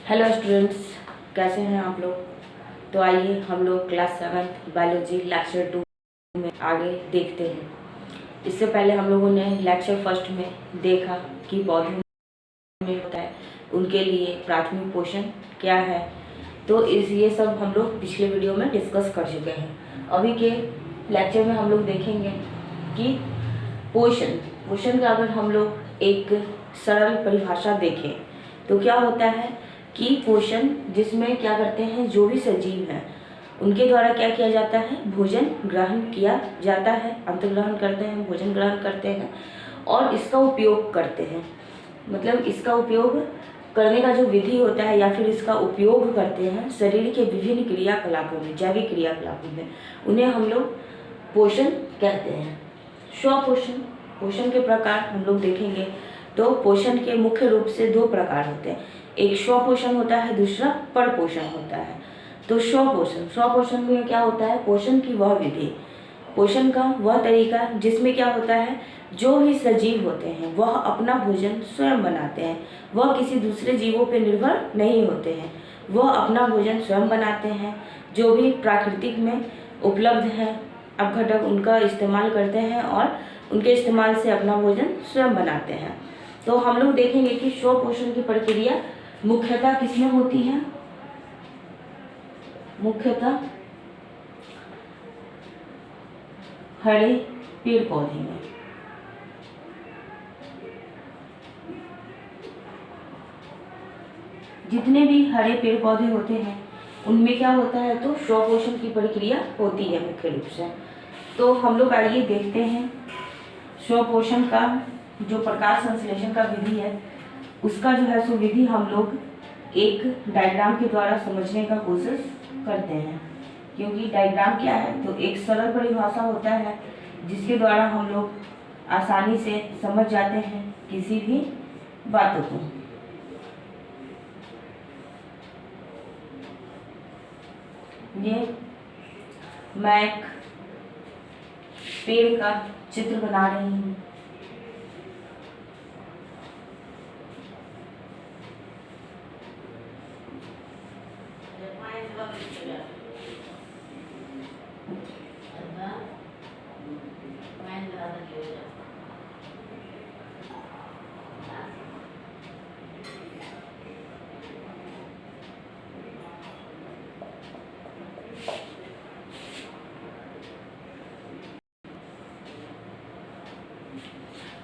Hello students, कैसे हैं आप लोग। तो आइए हम लोग क्लास 7 बायोलॉजी लेक्चर 2 में आगे देखते हैं। इससे पहले हम लोगों ने लेक्चर फर्स्ट में देखा कि पौधों में होता है, उनके लिए प्राथमिक पोषण क्या है। तो ये सब हम लोग पिछले वीडियो में डिस्कस कर चुके हैं। अभी के लेक्चर में हम लोग देखेंगे कि पोषण का अगर हम लोग एक सरल परिभाषा देखें तो क्या होता है कि पोषण जिसमें क्या करते हैं, जो भी सजीव हैं उनके द्वारा क्या किया जाता है, भोजन ग्रहण किया जाता है, अंत ग्रहण करते हैं, भोजन ग्रहण करते हैं और इसका उपयोग करते हैं। मतलब इसका उपयोग करने का जो विधि होता है या फिर इसका उपयोग करते हैं शरीर के विभिन्न क्रियाकलापों में, जैविक क्रियाकलापों में, उन्हें हम लोग पोषण कहते हैं। पोषण के प्रकार हम लोग देखेंगे तो पोषण के मुख्य रूप से दो प्रकार होते हैं। एक स्वपोषण होता है, दूसरा परपोषण होता है। तो स्वपोषण में क्या होता है, पोषण की वह विधि, पोषण का वह तरीका जिसमें क्या होता है, जो भी सजीव होते हैं वह अपना भोजन स्वयं बनाते हैं, वह किसी दूसरे जीवों पर निर्भर नहीं होते हैं, वह अपना भोजन स्वयं बनाते हैं। जो भी प्राकृतिक में उपलब्ध है अपघटक उनका इस्तेमाल करते हैं और उनके इस्तेमाल से अपना भोजन स्वयं बनाते हैं। तो हम लोग देखेंगे कि स्वपोषण की प्रक्रिया मुख्यतः किसमें होती है, मुख्यतः हरे पेड़ पौधे में। जितने भी हरे पेड़ पौधे होते हैं उनमें क्या होता है, तो स्वपोषण की प्रक्रिया होती है मुख्य रूप से। तो हम लोग आइए देखते हैं स्वपोषण का जो प्रकाश संश्लेषण का विधि है उसका जो है सो विधि हम लोग एक डायग्राम के द्वारा समझने का कोशिश करते हैं। क्योंकि डायग्राम क्या है, तो एक सरल परिभाषा होता है जिसके द्वारा हम लोग आसानी से समझ जाते हैं किसी भी बातों को। ये मैं एक पेड़ का चित्र बना रही हूँ।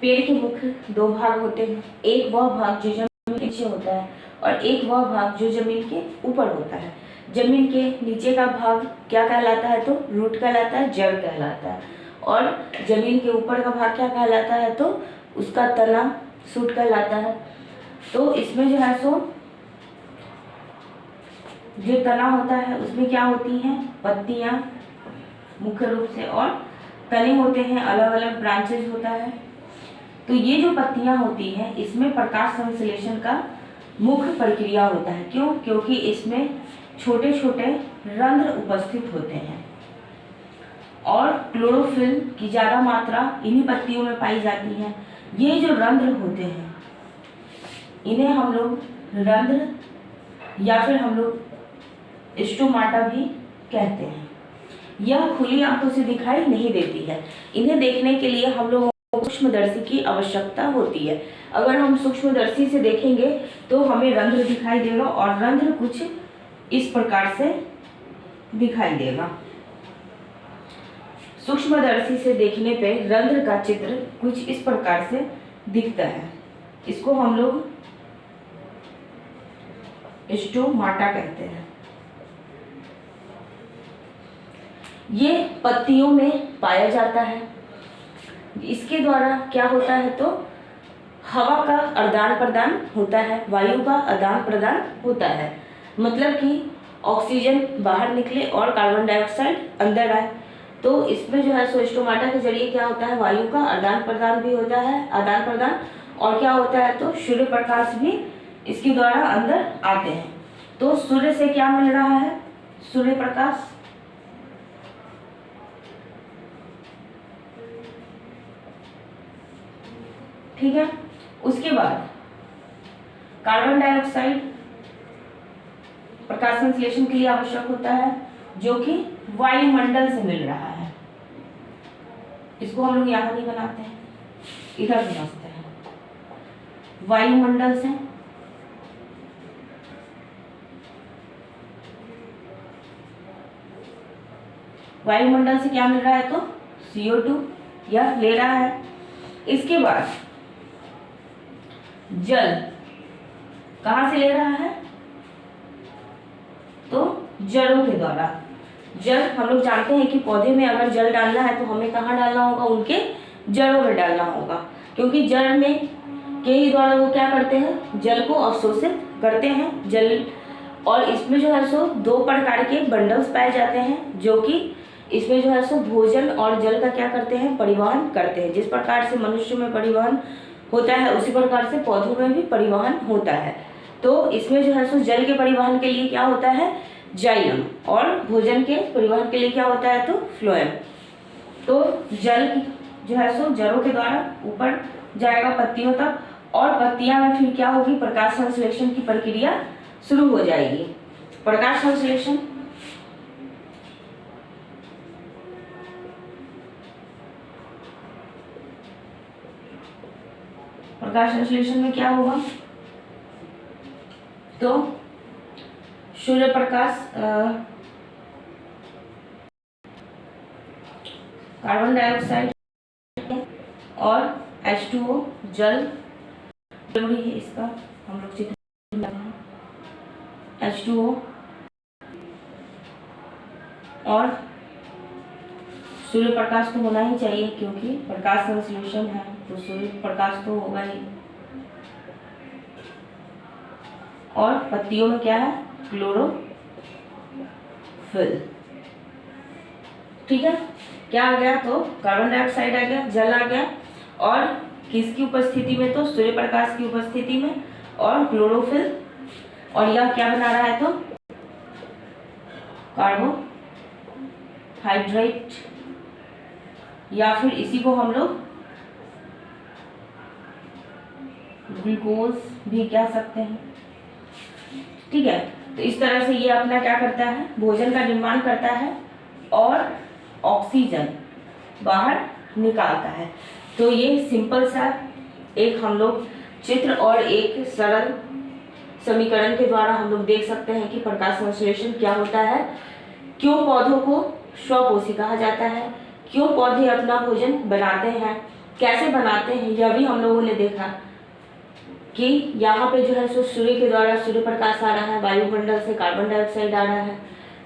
पेड़ के मुख्य दो भाग होते हैं, एक वह भाग जो जमीन के नीचे होता है और एक वह भाग जो जमीन के ऊपर होता है। जमीन के नीचे का भाग क्या कहलाता है, तो रूट कहलाता है, जड़ कहलाता है। और जमीन के ऊपर का भाग क्या कहलाता है, तो उसका तना सूट कहलाता है। तो इसमें जो है सो जो तना होता है उसमें क्या होती हैं, पत्तियां मुख्य रूप से, और तने होते हैं, अलग अलग ब्रांचेज होता है। तो ये जो पत्तियां होती हैं इसमें प्रकाश संश्लेषण का मुख्य प्रक्रिया होता है। क्यों? क्योंकि इसमें छोटे छोटे रंध्र उपस्थित होते हैं और क्लोरोफिल की ज्यादा मात्रा इन्हीं पत्तियों में पाई जाती है। ये जो रंध्र होते हैं इन्हें हम लोग रंध्र या फिर हम लोग स्टोमाटा भी कहते हैं। यह खुली आंखों से दिखाई नहीं देती है। इन्हें देखने के लिए हम लोग सूक्ष्मदर्शी की आवश्यकता होती है। अगर हम सूक्ष्मदर्शी से देखेंगे तो हमें रंध्र दिखाई देगा और रंध्र कुछ इस प्रकार से दिखाई देगा। सूक्ष्मदर्शी से देखने पे रंध्र का चित्र कुछ इस प्रकार से दिखता है। इसको हम लोग स्टोमाटा कहते हैं। ये पत्तियों में पाया जाता है। इसके द्वारा क्या होता है, तो हवा का आदान प्रदान होता है, वायु का आदान प्रदान होता है। मतलब कि ऑक्सीजन बाहर निकले और कार्बन डाइऑक्साइड अंदर आए। तो इसमें जो है सो स्टोमाटा के जरिए क्या होता है, वायु का आदान प्रदान भी होता है, आदान प्रदान, और क्या होता है, तो सूर्य प्रकाश भी इसके द्वारा अंदर आते हैं। तो सूर्य से क्या मिल रहा है, सूर्य प्रकाश, ठीक है। उसके बाद कार्बन डाइऑक्साइड प्रकाश संश्लेषण के लिए आवश्यक होता है, जो कि वायुमंडल से मिल रहा है। इसको हम लोग यहाँ नहीं बनाते हैं, इधर समझते हैं। वायुमंडल से क्या मिल रहा है? तो CO2 यह ले रहा है। इसके बाद जल कहाँ से ले रहा है? तो जड़ों के द्वारा। जल हम लोग जानते हैं कि पौधे में अगर जल डालना है तो हमें कहाँ डालना होगा? उनके जड़ों में डालना होगा, क्योंकि जड़ में के ही द्वारा वो क्या करते हैं? जल को अवशोषित करते हैं। जल और इसमें जो है सो 2 प्रकार के बंडल्स पाए जाते हैं, जो कि इसमें जो है सो भोजन और जल का क्या करते हैं? परिवहन करते हैं। जिस प्रकार से मनुष्य में परिवहन होता है उसी प्रकार से पौधों में भी परिवहन होता है। तो इसमें जो है सो जल के परिवहन के लिए क्या होता है? जाइलम, और भोजन के परिवहन के लिए क्या होता है? तो फ्लोएम। तो जल जो है सो जड़ों के द्वारा ऊपर जाएगा पत्तियों तक, और पत्तियां में फिर क्या होगी? प्रकाश संश्लेषण की प्रक्रिया शुरू हो जाएगी। प्रकाश संश्लेषण में क्या होगा? तो सूर्य प्रकाश कार्बन डाइऑक्साइड और H2O जल जरूरी है, इसका हम लोग चित्र H2O और सूर्य प्रकाश तो होना ही चाहिए, क्योंकि प्रकाश संश्लेषण है तो सूर्य प्रकाश तो होगा ही। और पत्तियों में क्या है? क्लोरोफिल। ठीक है, क्या आ गया? तो कार्बन डाइऑक्साइड आ गया, जल आ गया, और किसकी उपस्थिति में? तो सूर्य प्रकाश की उपस्थिति में, और क्लोरोफिल। और यह क्या बना रहा है? तो कार्बोहाइड्रेट, या फिर इसी को हम लोग ग्लूकोज भी कह सकते हैं। ठीक है, तो इस तरह से ये अपना क्या करता है? भोजन का निर्माण करता है और ऑक्सीजन बाहर निकालता है। तो ये सिंपल सा एक हम लोग चित्र और एक सरल समीकरण के द्वारा हम लोग देख सकते हैं कि प्रकाश संश्लेषण क्या होता है, क्यों पौधों को स्वपोषी कहा जाता है, क्यों पौधे अपना भोजन बनाते हैं, कैसे बनाते हैं, यह भी हम लोगों ने देखा कि यहाँ पे जो है सो सूर्य के द्वारा सूर्य प्रकाश आ रहा है, वायुमंडल से कार्बन डाइऑक्साइड आ रहा है,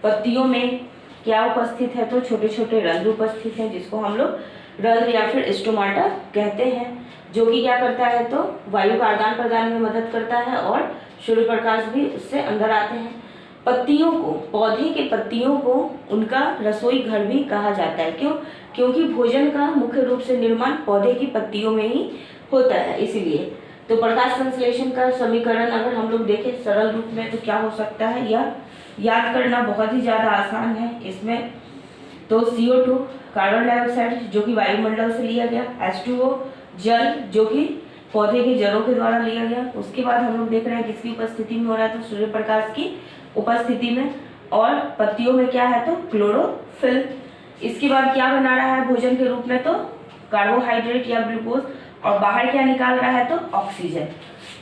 पत्तियों में क्या उपस्थित है? तो छोटे छोटे रंध्र उपस्थित हैं, जिसको हम लोग रंध्र या फिर स्टोमाटा कहते हैं, जो कि क्या करता है? तो वायु का आदान प्रदान में मदद करता है और सूर्य प्रकाश भी उससे अंदर आते हैं। पत्तियों को, पौधे के पत्तियों को उनका रसोई घर भी कहा जाता है। क्यों? क्योंकि भोजन का मुख्य रूप से निर्माण पौधे की पत्तियों में ही होता है, इसीलिए। तो प्रकाश संश्लेषण का समीकरण अगर हम लोग देखें सरल रूप में तो क्या हो सकता है? यह याद करना बहुत ही ज़्यादा आसान है। इसमें तो CO2 कार्बन डाइऑक्साइड जो कि वायुमंडल से लिया गया, H2O जल जो कि पौधे की जड़ों के द्वारा लिया गया। उसके बाद हम लोग देख रहे हैं किसकी उपस्थिति में हो रहा है? तो सूर्य प्रकाश की उपस्थिति में, और पत्तियों में क्या है? तो क्लोरोफिल। इसके बाद क्या बना रहा है भोजन के रूप में? तो कार्बोहाइड्रेट या ग्लूकोज, और बाहर क्या निकाल रहा है? तो ऑक्सीजन।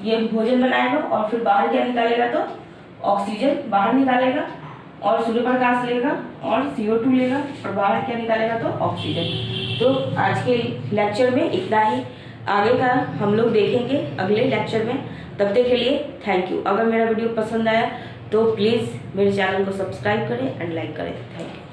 ये भोजन बनाएगा और फिर बाहर क्या निकालेगा? तो ऑक्सीजन बाहर निकालेगा, और सूर्य प्रकाश लेगा और CO2 लेगा, और बाहर क्या निकालेगा? तो ऑक्सीजन। तो आज के लेक्चर में इतना ही, आगे का हम लोग देखेंगे अगले लेक्चर में। तब तक के लिए थैंक यू। अगर मेरा वीडियो पसंद आया तो प्लीज़ मेरे चैनल को सब्सक्राइब करें एंड लाइक करें। Thank you.